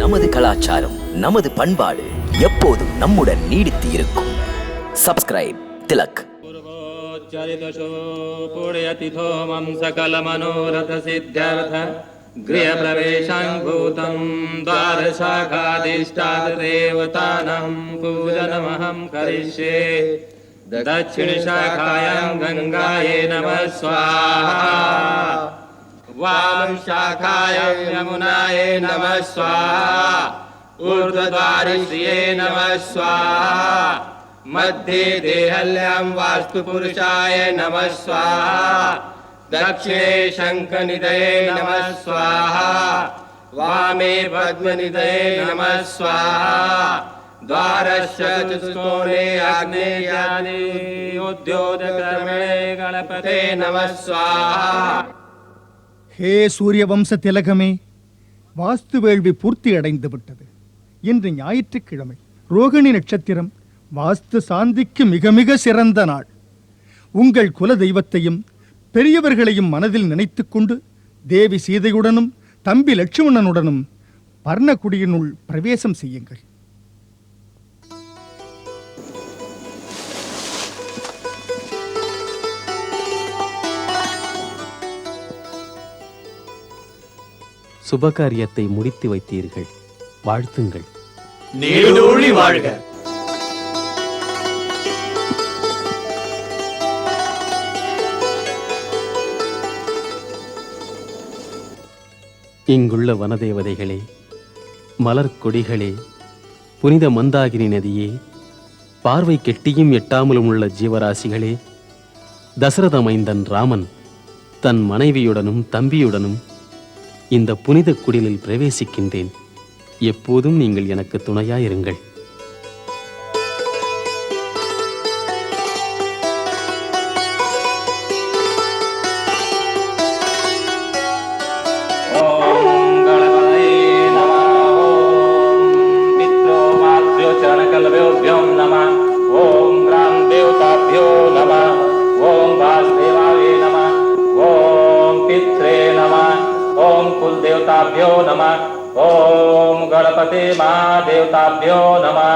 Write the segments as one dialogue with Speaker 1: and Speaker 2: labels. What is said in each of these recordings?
Speaker 1: நமது கலாச்சாரம், நமது பண்பாடு எப்போதும் நம்முடன் நீடித்து இருக்கும். சப்ஸ்கிரைப் திலக்.
Speaker 2: गृहप्रवेशाङ्गूतं द्वारशाखादिष्टादेवतानां पूजनमहं करिष्ये. दक्षिणशाखायां गङ्गायै नमः स्वाहा, वामशाखायां यमुनायै नमः स्वाहा, ऊर्ध्वद्वारिश्रिये नमः स्वाहा, मध्ये देहल्यां वास्तुपुरुषाय नमः स्वाहा, दक्षिणे शङ्खनिधये नमः स्वाहा, वामे पद्मनिधये नमः स्वाहा, द्वारस्य चतुष्कोणे आग्नेयानि उद्योतकर्मणे गणपते नमः स्वाहा.
Speaker 3: ஹே சூரிய வம்ச திலகமே, வாஸ்து வேள்வி பூர்த்தி அடைந்து விட்டது. இன்று ஞாயிற்றுக்கிழமை, ரோகிணி நட்சத்திரம், வாஸ்து சாந்திக்கு மிக மிக சிறந்த நாள். உங்கள் குல தெய்வத்தையும் பெரியவர்களையும் மனதில் நினைத்து கொண்டு தேவி சீதையுடனும் தம்பி லட்சுமணனுடனும் பர்ணகுடியினுள் பிரவேசம் செய்யுங்கள்.
Speaker 4: சுபகாரியத்தை முடித்து வைத்தீர்கள், வாழ்த்துங்கள்.
Speaker 2: நீடூழி வாழ்க.
Speaker 4: இங்குள்ள வனதேவதைகளே, மலர் கொடிகளே, புனித மந்தாகினி நதியே, பார்வை கெட்டியும் எட்டாமலும் உள்ள ஜீவராசிகளே, தசரத மைந்தன் ராமன் தன் மனைவியுடனும் தம்பியுடனும் இந்த புனித குடிலில் பிரவேசிக்கின்றேன். எப்போதும் நீங்கள் எனக்கு துணையாயிருங்கள்.
Speaker 2: देवताभ्यो नमः. ओम गणपते महादेवताभ्यो नमः.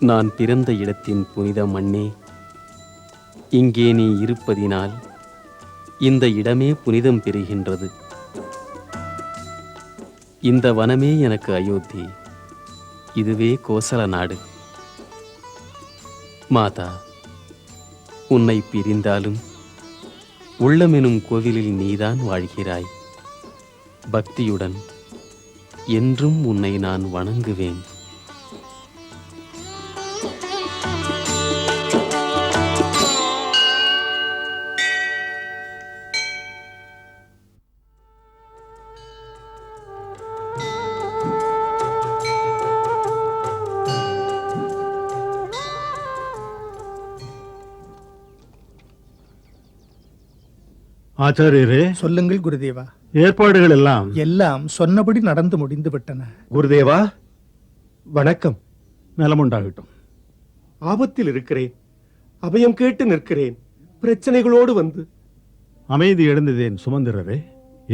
Speaker 4: நான் பிறந்த இடத்தின் புனித மண்ணே, இங்கே நீ இருப்பதினால் இந்த இடமே புனிதம் பெறுகின்றது. இந்த வனமே எனக்கு அயோத்தி, இதுவே கோசல நாடு. மாதா, உன்னை பிரிந்தாலும் உள்ளமெனும் கோவிலில் நீதான் வாழ்கிறாய். பக்தியுடன் என்றும் உன்னை நான் வணங்குவேன்.
Speaker 5: ஆச்சாரியரே,
Speaker 3: சொல்லுங்கள் குருதேவா.
Speaker 5: ஏற்பாடுகள்
Speaker 3: எல்லாம் சொன்னபடி நடந்து முடிந்து விட்டன.
Speaker 6: குருதேவா வணக்கம்.
Speaker 5: நலமுண்டாகட்டும்.
Speaker 6: ஆபத்தில் இருக்கிறேன், அபயம் கேட்டு நிற்கிறேன். பிரச்சனைகளோடு வந்து
Speaker 5: அமைதி எழுந்ததேன் சுமந்திரரே?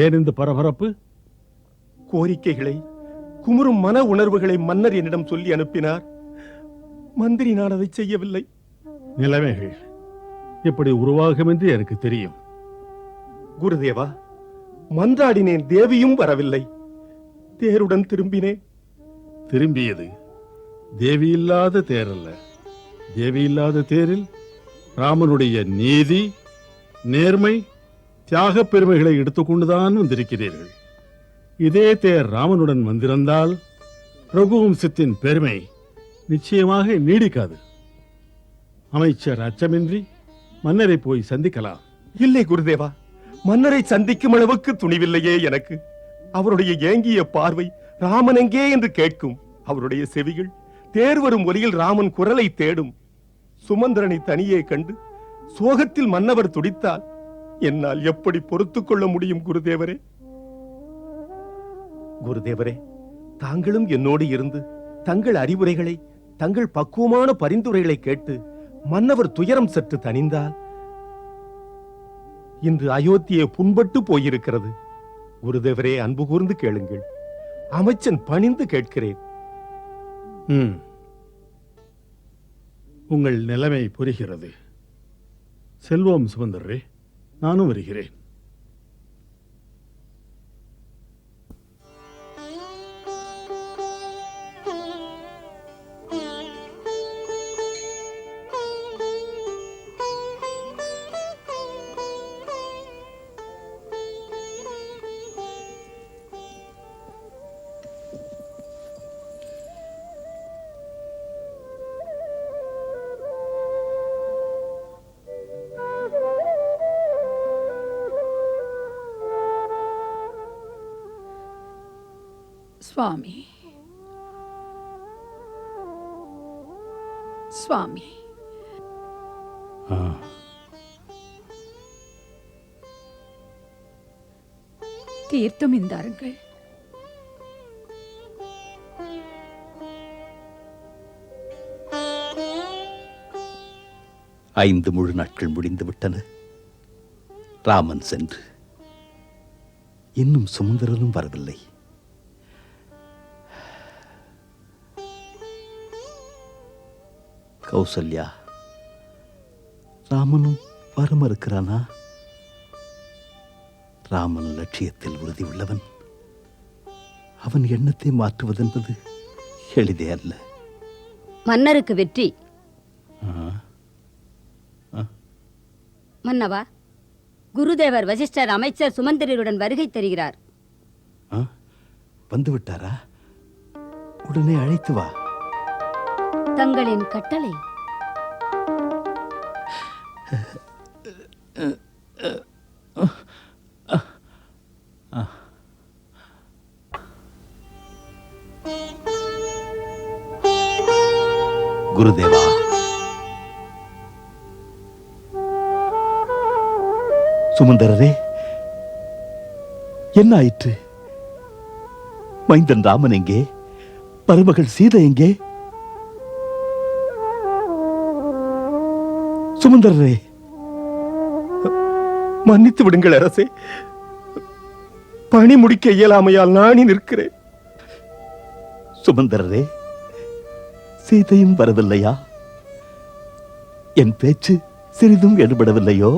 Speaker 5: ஏன் இந்த பரபரப்பு?
Speaker 6: கோரிக்கைகளை, குமுறும் மன உணர்வுகளை மன்னர் என்னிடம் சொல்லி அனுப்பினார். மந்திரி நான் அதை செய்யவில்லை.
Speaker 5: நிலைமைகள் இப்படி உருவாகும் என்று எனக்கு தெரியும்.
Speaker 6: குருதேவா, மன்றாடினேன், தேவியும் வரவில்லை. தேருடன் திரும்பினேன்.
Speaker 5: திரும்பியது தேவி இல்லாத தேரல்ல. தேவி இல்லாத தேரில் ராமனுடைய நீதி, நேர்மை, தியாக பெருமைகளை எடுத்துக்கொண்டுதான் வந்திருக்கிறீர்கள். இதே தேர் ராமனுடன் வந்திருந்தால் ரகுவம்சத்தின் பெருமை நிச்சயமாக நீடிக்காது. அமைச்சர் அச்சமின்றி மன்னரை போய் சந்திக்கலாம்.
Speaker 6: இல்லை குருதேவா, மன்னரை சந்திக்கும் அளவுக்கு துணிவில்லையே எனக்கு. அவருடைய ஏங்கிய பார்வை ராமன் எங்கே என்று கேட்கும். அவருடைய செவிகள் தேர் வரும் ஒலியில் ராமன் குரலை தேடும். சுமந்திரனை தனியே கண்டு சோகத்தில் மன்னவர் துடித்தால் என்னால் எப்படி பொறுத்துக் கொள்ள முடியும் குருதேவரே? குருதேவரே, தாங்களும் என்னோடு இருந்து தங்கள் அறிவுரைகளை, தங்கள் பக்குவமான பரிந்துரைகளை கேட்டு மன்னவர் துயரம் சற்று தணிந்தால். இன்று அயோத்தியை புண்பட்டு போயிருக்கிறது. குருதேவரே, அன்பு கூர்ந்து கேளுங்கள். அமைச்சன் பணிந்து கேட்கிறேன்.
Speaker 5: உங்கள் நிலைமை புரிகிறது. செல்வோம் சுமந்தரே, நானும் வருகிறேன்.
Speaker 7: சுவாமி, சுவாமி, தீர்த்தம் இந்தாருங்கள்.
Speaker 8: ஐந்து முழு நாட்கள் முடிந்து விட்டன. ராமன் சென்று இன்னும் சுமந்திரனும் வரவில்லை. கௌசல்யா, ராமனும் வர மறுக்கிறானா? ராமன் லட்சியத்தில் உறுதி உள்ளவன். அவன் எண்ணத்தை மாற்றுவதென்பது எளிதே அல்ல.
Speaker 9: மன்னருக்கு வெற்றி. மன்னவா, குருதேவர் வசிஷ்டர் அமைச்சர் சுமந்திரருடன் வருகை தருகிறார்.
Speaker 8: வந்து விட்டாரா? உடனே அழைத்து வா.
Speaker 9: தங்களின் கட்டளை.
Speaker 8: குருதேவா, சுமந்தரரே, என்ன ஆயிற்று? மைந்தன் ராமன் எங்கே? மருமகள் சீதை எங்கே? சுமந்தரரே,
Speaker 6: மன்னித்து விடுங்கள் அரசே. பணி முடிக்க இயலாமையால் நானி நிற்கிறேன்.
Speaker 8: சுமந்தரரே, சீதையும் வரவில்லையா? என் பேச்சு சிறிதும் எடுபடவில்லையோ?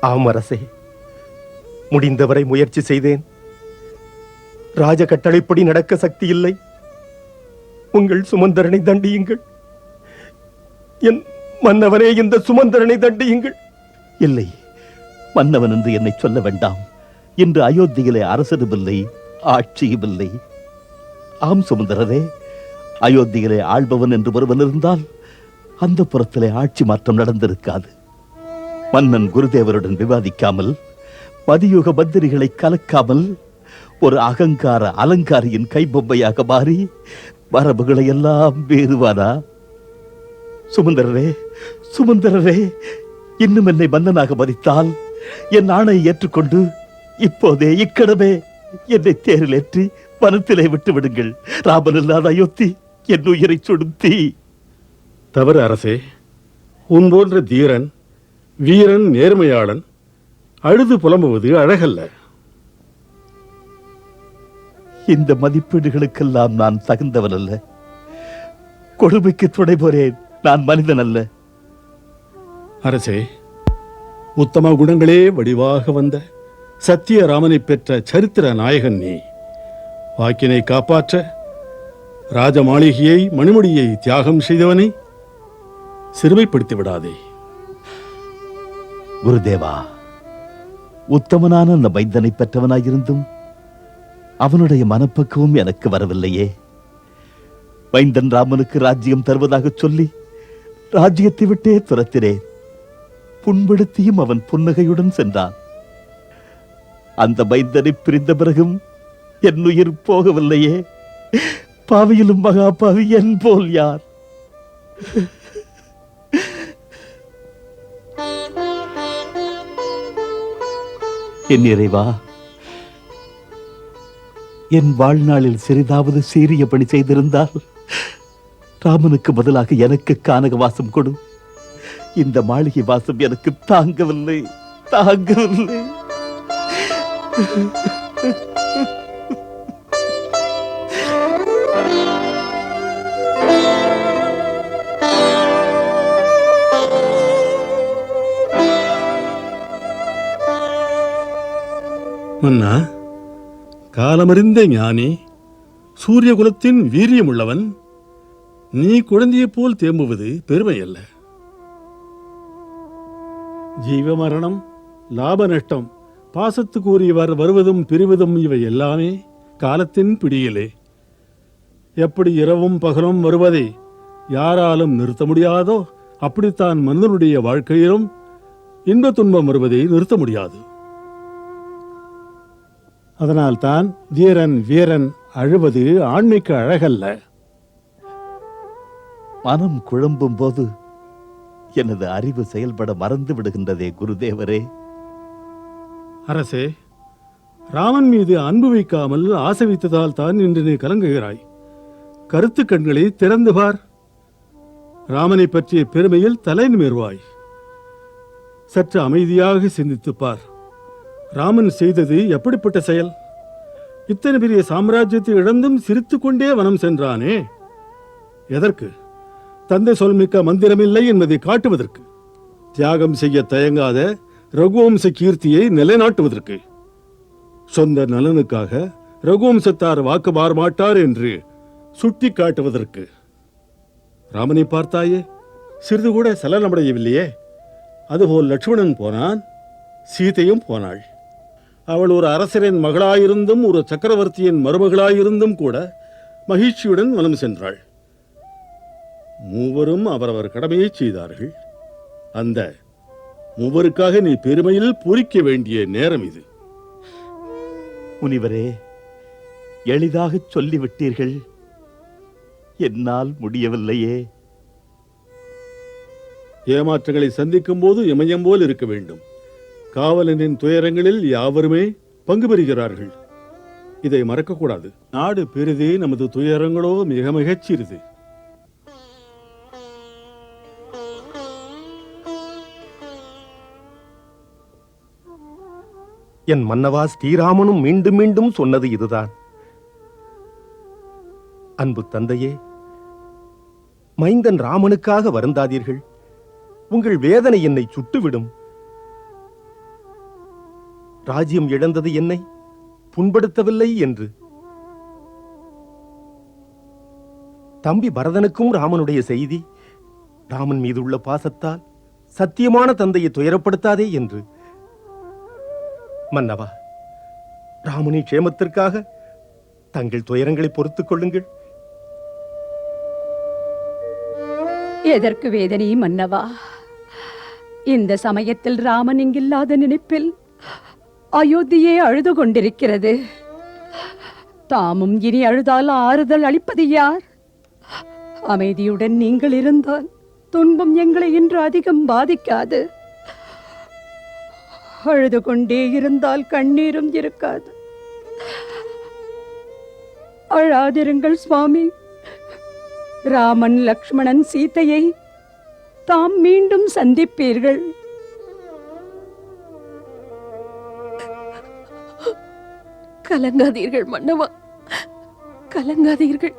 Speaker 6: ஆம் அரசே, முடிந்தவரை முயற்சி செய்தேன். ராஜ கட்டளைப்படி நடக்க சக்தி இல்லை. உங்கள் சுமந்தரனை தண்டியுங்கள். என் மன்னவனே, இந்த சுமந்தரனை தண்டியுங்கள்.
Speaker 8: இல்லை, மன்னவன் என்று என்னை சொல்ல வேண்டாம். இன்று அயோத்தியிலே அரசரும் இல்லை, ஆட்சியும் இல்லை. ஆம் சுமந்தரரே, அயோத்தியிலே ஆள்பவன் என்று ஒருவன் இருந்தால் அந்த புறத்திலே ஆட்சி மாற்றம் நடந்திருக்காது. மன்னன் குருதேவருடன் விவாதிக்காமல், மதியுக மந்திரிகளை கலக்காமல், ஒரு அகங்கார அலங்காரியின் கைபொம்மையாக மாறி மரபுகளை எல்லாம் வேறுவானா? சுமந்தரரே, சுமந்தரரே, இன்னும் என்னை மன்னனாக மதித்தால் என் ஆணையை ஏற்றுக்கொண்டு இப்போதே இக்கடமே என்னை தேரில் ஏற்றி வனத்திலே விட்டு விடுங்கள். ராமன் இல்லாத அயோத்தி என் உயிரை சுடும் தீ.
Speaker 5: தவறு அரசே. உன் போன்ற தீரன், வீரன், நேர்மையாளன் அழுது புலம்புவது அழகல்ல.
Speaker 8: இந்த மதிப்பீடுகளுக்கெல்லாம் நான் தகுந்தவன் அல்ல. கொடுமைக்கு துணை போறேன். நான் மனிதன் அல்ல.
Speaker 5: அரசே, உத்தம குணங்களே வடிவாக வந்த சத்தியராமனை பெற்ற சரித்திர நாயகன் நீ. வாக்கினை காப்பாற்ற ராஜ மாளிகையை, மணிமுடியை தியாகம் செய்தவனை சிறுமைப்படுத்தி விடாதே.
Speaker 8: குருதேவா, உத்தமனான அந்த மைந்தனை பெற்றவனாயிருந்தும் அவனுடைய மனப்பக்குவம் எனக்கு வரவில்லையே. மைந்தன் ராமனுக்கு ராஜ்யம் தருவதாக சொல்லி ராஜ்யத்தை விட்டே துரத்தினேன். புண்படுத்தியும் அவன் புன்னகையுடன் சென்றான். அந்த மைந்தனை பிரிந்த பிறகும் என் உயிர் போகவில்லையே. பாவியிலும் மகா பாவி என் போல் யார்? என் இறைவா, என் வாழ்நாளில் சிறிதாவது சீரிய பணி செய்திருந்தால் ராமனுக்கு பதிலாக எனக்கு கானக வாசம் கொடு. இந்த மாளிகை வாசம் எனக்கு தாங்கவில்லை.
Speaker 5: மன்னா, காலமறிந்த ஞானி, சூரிய குலத்தின் வீரியமுள்ளவன், நீ குழந்தையைப் போல் தேம்புவது பெருமை அல்ல. ஜீவ மரணம், லாப நஷ்டம், பாசத்துக்கு உரியவர் வருவதும் பிரிவதும் இவை எல்லாமே காலத்தின் பிடியிலே. எப்படி இரவும் பகலும் வருவதை யாராலும் நிறுத்த முடியாதோ, அப்படித்தான் மனிதனுடைய வாழ்க்கையிலும் இன்ப துன்பம் வருவதை நிறுத்த முடியாது. அதனால்தான் தீரன் வீரன் அழுவது ஆண்மைக்கு அழகல்ல.
Speaker 8: மனம் குழம்பும் போது எனது அறிவு செயல்பட மறந்து விடுகின்றதே குருதேவரே.
Speaker 5: அரசே, ராமன் மீது அன்பு வைக்காமல் ஆசை வைத்ததால் தான் இன்று நீ கலங்குகிறாய். கருத்து கண்களை திறந்து பார். ராமனை பற்றிய பெருமையில் தலை நிமிர்வாய். சற்று அமைதியாக சிந்தித்துப் பார். ராமன் செய்தது எப்படிப்பட்ட செயல்? இத்தனை பெரிய சாம்ராஜ்யத்தை இழந்தும் சிரித்துக் கொண்டே வனம் சென்றானே. எதற்கு? தந்தை சொல்மிக்க மந்திரமில்லை என்பதை காட்டுவதற்கு. தியாகம் செய்ய தயங்காத ரகுவம்ச கீர்த்தியை நிலைநாட்டுவதற்கு. சொந்த நலனுக்காக ரகுவம்சத்தார் வாக்கு மாற மாட்டார் என்று சுட்டி காட்டுவதற்கு. ராமனை பார்த்தாயே, சிறிது கூட சலனமடையவில்லையே. அதுபோல் லட்சுமணன் போனான், சீதையும் போனாள். அவள் ஒரு அரசரின் மகளாயிருந்தும் ஒரு சக்கரவர்த்தியின் மருமகளாயிருந்தும் கூட மகிழ்ச்சியுடன் வனம் சென்றாள். மூவரும் அவரவர் கடமையை செய்தார்கள். அந்த மூவருக்காக நீ பெருமையில் பூரிக்க வேண்டிய நேரம் இது.
Speaker 8: முனிவரே, எளிதாக சொல்லிவிட்டீர்கள். என்னால் முடியவில்லையே.
Speaker 5: ஏமாற்றங்களை சந்திக்கும் போது இமயம் போல் இருக்க வேண்டும். காவலனின் துயரங்களில் யாவருமே பங்கு பெறுகிறார்கள். இதை மறக்கக்கூடாது. நாடு பெரிது, நமது துயரங்களோ மிக மிகச் சிறிது.
Speaker 6: என் மன்னவா, ஸ்ரீராமனும் மீண்டும் மீண்டும் சொன்னது இதுதான். அன்பு தந்தையே, மைந்தன் ராமனுக்காக வருந்தாதீர்கள். உங்கள் வேதனை என்னை சுட்டுவிடும். ராஜ்யம் இழந்தது என்னை புண்படுத்தவில்லை என்று தம்பி பரதனுக்கும் ராமனுடைய செய்தி, ராமன் மீது உள்ள பாசத்தால் சத்தியமான தந்தையை துயரப்படுத்தாதே என்று. மன்னவா, ராமனின் க்ஷேமத்திற்காக தங்கள் துயரங்களை பொறுத்துக் கொள்ளுங்கள்.
Speaker 7: எதற்கு வேதனை மன்னவா? இந்த சமயத்தில் ராமன் இங்கில்லாத நினைப்பில் அயோத்தியே அழுது கொண்டிருக்கிறது. தாமும் இனி அழுதால் ஆறுதல் அளிப்பது யார்? அமைதியுடன் நீங்கள் இருந்தால் துன்பம் எங்களை இன்று அதிகம் பாதிக்காது. அழுது கொண்டே இருந்தால் கண்ணீரும் இருக்காது. அழாதிருங்கள் சுவாமி. ராமன், லக்ஷ்மணன், சீதையை தாம் மீண்டும் சந்திப்பீர்கள். கலங்காதீர்கள் மன்னவா, கலங்காதீர்கள்.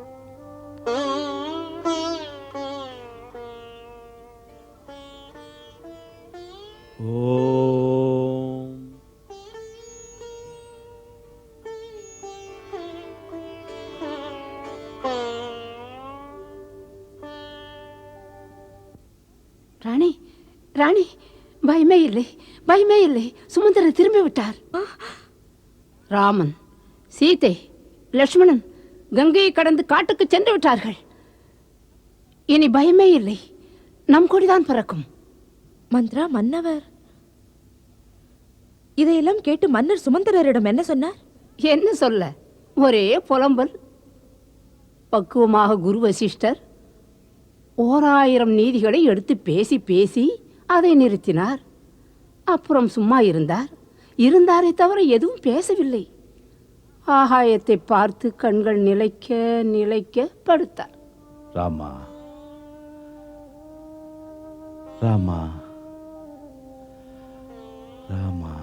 Speaker 5: ஓம்.
Speaker 7: ராணி, ராணி, பயமே இல்லை, பயமே இல்லை. சுமந்திரர் திரும்பி விட்டார்.
Speaker 9: ராமன், சீதை, லட்சுமணன் கங்கையை கடந்து காட்டுக்கு சென்று விட்டார்கள். இனி பயமே இல்லை. நம் கொடிதான் பறக்கும்.
Speaker 10: மந்த்ரா, மன்னவர் இதையெல்லாம் கேட்டு மன்னர் சுமந்திரரிடம் என்ன சொன்னார்?
Speaker 7: என்ன சொல்ல, ஒரே புலம்பல். பக்குவமாக குரு வசிஷ்டர் 1000 நீதிகளை எடுத்து பேசி பேசி அதை நிறுத்தினார். அப்புறம் சும்மா இருந்தாரே தவிர எதுவும் பேசவில்லை. ஆகாயத்தை பார்த்து கண்கள் நிலைக்க நிலைக்க படுத்தார்.
Speaker 8: ராமா, ராமா, ராமா.